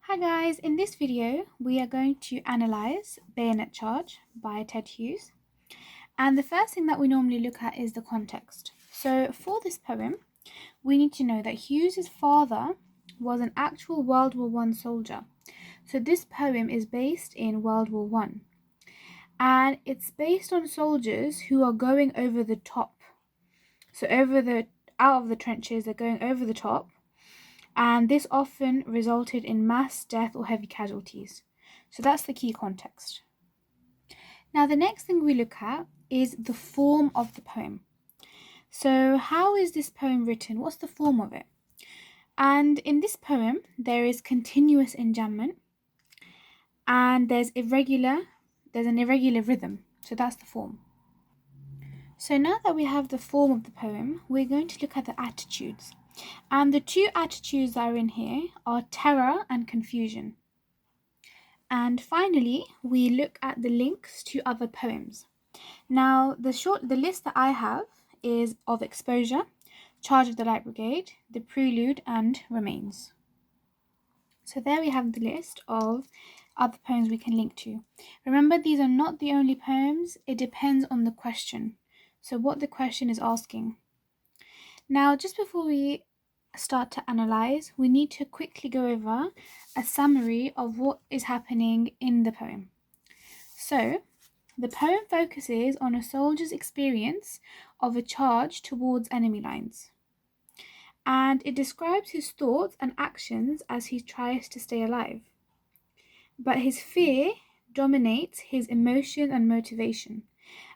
Hi guys, in this video we are going to analyze Bayonet Charge by Ted Hughes. And the first thing that we normally look at is the context. So for this poem, we need to know that Hughes's father was an actual World War I soldier. So this poem is based in World War I. And it's based on soldiers who are going over the top. So out of the trenches, they're going over the top. And this often resulted in mass death or heavy casualties. So that's the key context. Now the next thing we look at is the form of the poem. So how is this poem written? What's the form of it? And in this poem there is continuous enjambment and there's an irregular rhythm. So that's the form. So now that we have the form of the poem, we're going to look at the attitudes. And the two attitudes that are in here are terror and confusion. And finally, we look at the links to other poems. Now, the list that I have is of Exposure, Charge of the Light Brigade, The Prelude, and Remains. So there we have the list of other poems we can link to. Remember, these are not the only poems. It depends on the question. So what the question is asking. Now, just before we start to analyze, we need to quickly go over a summary of what is happening in the poem. So, the poem focuses on a soldier's experience of a charge towards enemy lines. And it describes his thoughts and actions as he tries to stay alive. But his fear dominates his emotion and motivation,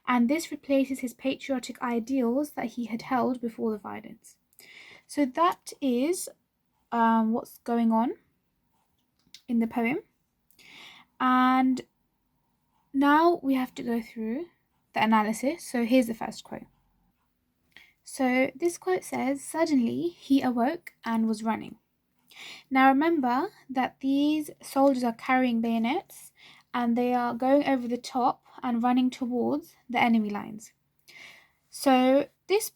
and this replaces his patriotic ideals that he had held before the violence. So that is what's going on in the poem. And now we have to go through the analysis. So here's the first quote. So this quote says, "Suddenly he awoke and was running." Now remember that these soldiers are carrying bayonets and they are going over the top and running towards the enemy lines. So this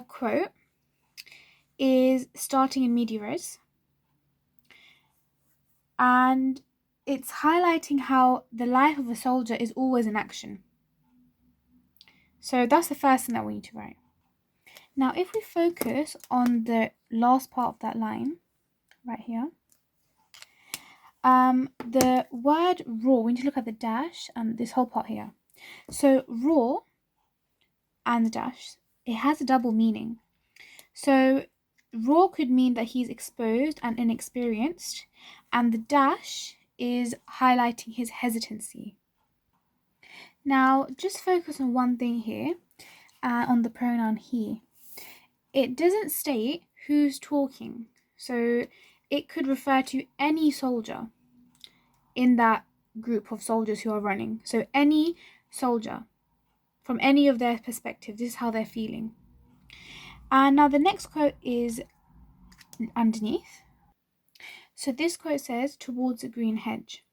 quote is starting in media res, and it's highlighting how the life of a soldier is always in action. So that's the first thing that we need to write. Now if we focus on the last part of that line right here, the word raw, we need to look at the dash and this whole part here. So raw and the dash, it has a double meaning. So raw could mean that he's exposed and inexperienced, and the dash is highlighting his hesitancy. Now just focus on one thing here, on the pronoun he. It doesn't state who's talking, so it could refer to any soldier in that group of soldiers who are running. So any soldier, from any of their perspective, this is how they're feeling. And now the next quote is underneath. So this quote says, "Towards a green hedge."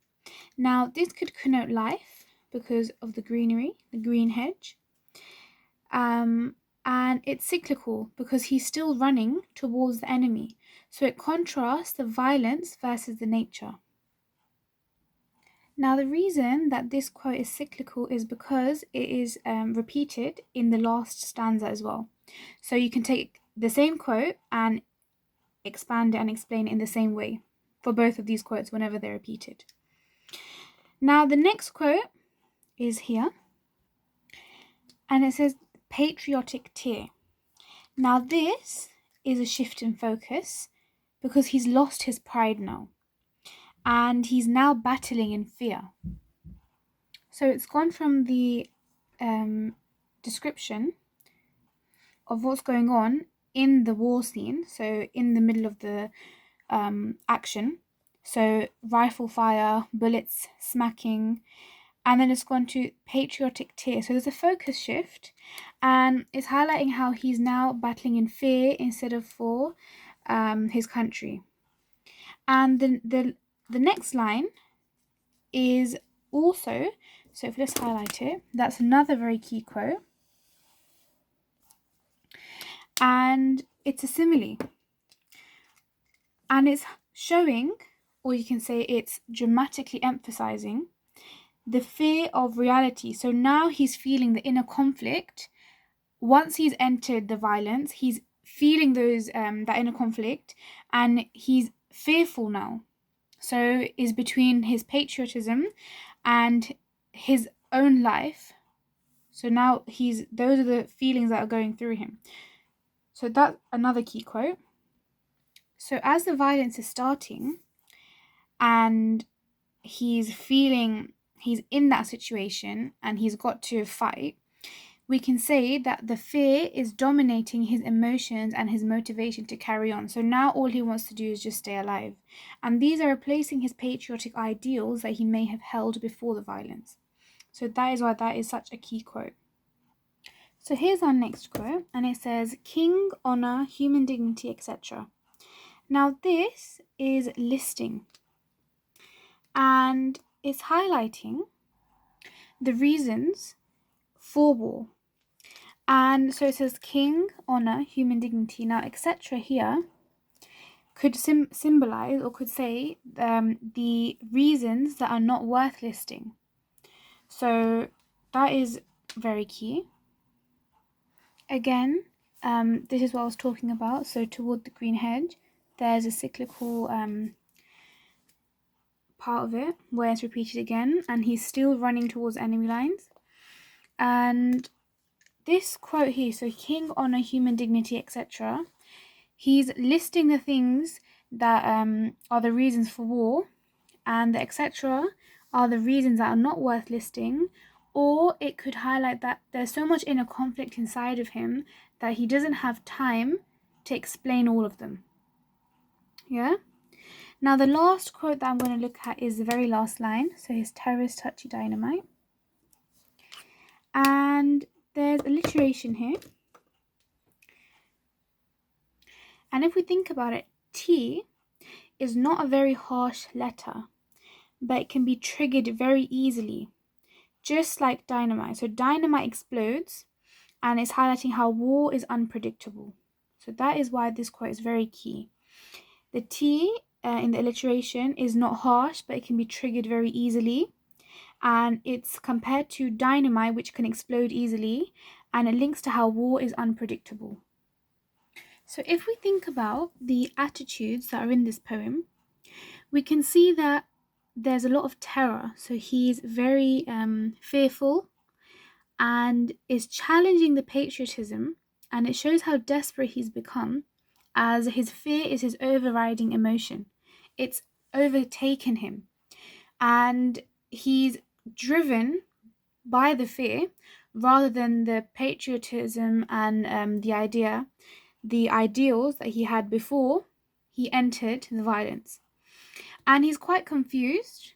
Now this could connote life because of the greenery, the green hedge. And it's cyclical because he's still running towards the enemy. So it contrasts the violence versus the nature. Now the reason that this quote is cyclical is because it is repeated in the last stanza as well. So you can take the same quote and expand it and explain it in the same way for both of these quotes whenever they're repeated. Now the next quote is here, and it says, "Patriotic tear." Now this is a shift in focus because he's lost his pride now and he's now battling in fear. So it's gone from the description of what's going on in the war scene, so in the middle of the action, so rifle fire, bullets smacking, and then it's gone to patriotic tear. So there's a focus shift, and it's highlighting how he's now battling in fear instead of for his country. And the next line is also, so if let's highlight it, that's another very key quote, and it's a simile, and it's showing or you can say it's dramatically emphasizing the fear of reality. So now he's feeling the inner conflict. Once he's entered the violence, he's feeling those that inner conflict, and he's fearful now. So is between his patriotism and his own life. So now those are the feelings that are going through him. So that's another key quote. So as the violence is starting and he's in that situation and he's got to fight, we can say that the fear is dominating his emotions and his motivation to carry on. So now all he wants to do is just stay alive. And these are replacing his patriotic ideals that he may have held before the violence. So that is why that is such a key quote. So here's our next quote, and it says, "King, honor, human dignity, etc." Now this is listing, and it's highlighting the reasons for war. And so it says king, honor, human dignity. Now, etc. here could symbolize or could say the reasons that are not worth listing. So that is very key. Again, this is what I was talking about. So toward the green hedge, there's a cyclical part of it where it's repeated again, and he's still running towards enemy lines. And this quote here, so king, honor, human dignity, etc., he's listing the things that are the reasons for war, and the etc. are the reasons that are not worth listing. Or it could highlight that there's so much inner conflict inside of him that he doesn't have time to explain all of them. Yeah? Now the last quote that I'm going to look at is the very last line. So his terrorists touch you dynamite. And there's alliteration here. And if we think about it, T is not a very harsh letter, but it can be triggered very easily, just like dynamite. So dynamite explodes, and it's highlighting how war is unpredictable. So that is why this quote is very key. The T in the alliteration is not harsh, but it can be triggered very easily. And it's compared to dynamite, which can explode easily, and it links to how war is unpredictable. So if we think about the attitudes that are in this poem, we can see that there's a lot of terror. So he's very fearful and is challenging the patriotism, and it shows how desperate he's become, as his fear is his overriding emotion. It's overtaken him, and he's driven by the fear rather than the patriotism and the ideals that he had before he entered the violence. And he's quite confused.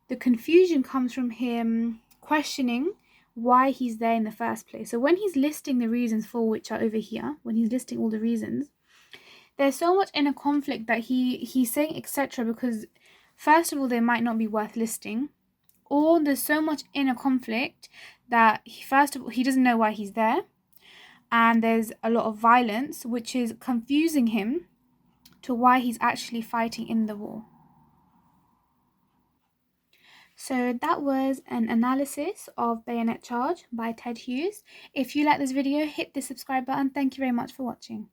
The confusion comes from him questioning why he's there in the first place. So when he's listing the reasons for, which are over here, when he's listing all the reasons, there's so much inner conflict that he's saying etc. because first of all, they might not be worth listing, or there's so much inner conflict that first of all, he doesn't know why he's there, and there's a lot of violence, which is confusing him to why he's actually fighting in the war. So that was an analysis of Bayonet Charge by Ted Hughes. If you like this video, hit the subscribe button. Thank you very much for watching.